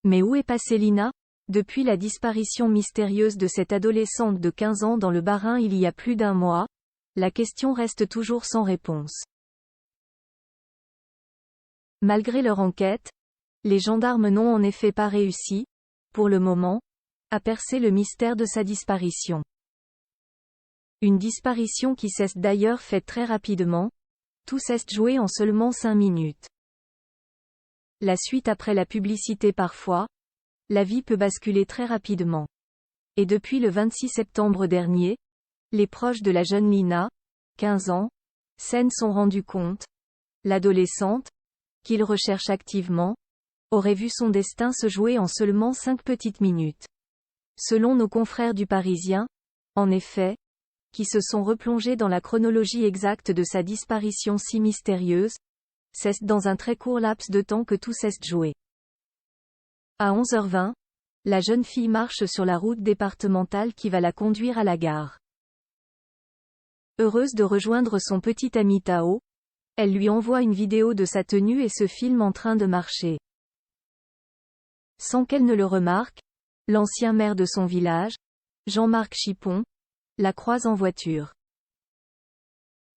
Mais où est passée Lina? Depuis la disparition mystérieuse de cette adolescente de 15 ans dans le Bas-Rhin il y a plus d'un mois, la question reste toujours sans réponse. Malgré leur enquête, les gendarmes n'ont en effet pas réussi, pour le moment, à percer le mystère de sa disparition. Une disparition qui s'est d'ailleurs faite très rapidement, tout s'est joué en seulement 5 minutes. La suite après la publicité parfois, la vie peut basculer très rapidement. Et depuis le 26 septembre dernier, les proches de la jeune Lina, 15 ans, s'en sont rendus compte. L'adolescente, qu'ils recherchent activement, aurait vu son destin se jouer en seulement 5 petites minutes. Selon nos confrères du Parisien, en effet, qui se sont replongés dans la chronologie exacte de sa disparition si mystérieuse, c'est dans un très court laps de temps que tout s'est joué. À 11h20, la jeune fille marche sur la route départementale qui va la conduire à la gare. Heureuse de rejoindre son petit ami Tao, elle lui envoie une vidéo de sa tenue et se filme en train de marcher. Sans qu'elle ne le remarque, l'ancien maire de son village, Jean-Marc Chipon, la croise en voiture.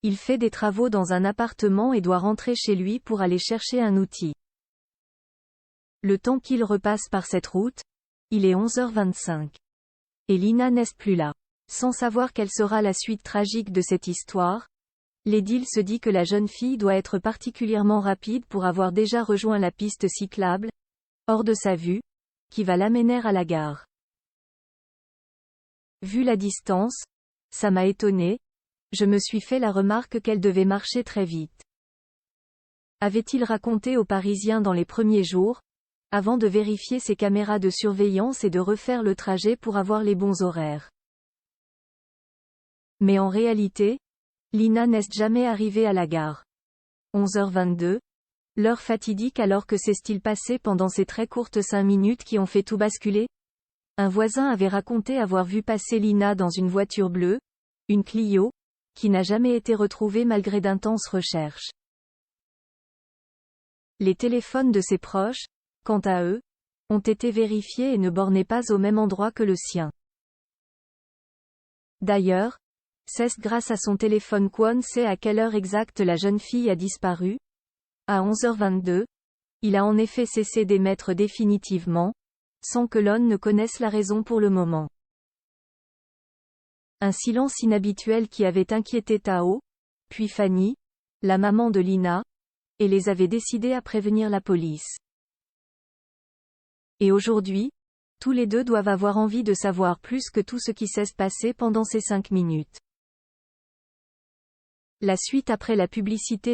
Il fait des travaux dans un appartement et doit rentrer chez lui pour aller chercher un outil. Le temps qu'il repasse par cette route, il est 11h25. Et Lina n'est plus là. Sans savoir quelle sera la suite tragique de cette histoire, l'édile se dit que la jeune fille doit être particulièrement rapide pour avoir déjà rejoint la piste cyclable, hors de sa vue, qui va l'amener à la gare. Vu la distance, ça m'a étonné, je me suis fait la remarque qu'elle devait marcher très vite. Avait-il raconté aux Parisiens dans les premiers jours, avant de vérifier ses caméras de surveillance et de refaire le trajet pour avoir les bons horaires. Mais en réalité, Lina n'est jamais arrivée à la gare. 11h22, l'heure fatidique alors que s'est-il passé pendant ces très courtes 5 minutes qui ont fait tout basculer? Un voisin avait raconté avoir vu passer Lina dans une voiture bleue, une Clio, qui n'a jamais été retrouvée malgré d'intenses recherches. Les téléphones de ses proches, quant à eux, ont été vérifiés et ne bornaient pas au même endroit que le sien. D'ailleurs, c'est grâce à son téléphone qu'on sait à quelle heure exacte la jeune fille a disparu. À 11h22, il a en effet cessé d'émettre définitivement, sans que l'on ne connaisse la raison pour le moment. Un silence inhabituel qui avait inquiété Tao, puis Fanny, la maman de Lina, et les avait décidés à prévenir la police. Et aujourd'hui, tous les deux doivent avoir envie de savoir plus que tout ce qui s'est passé pendant ces 5 minutes. La suite après la publicité.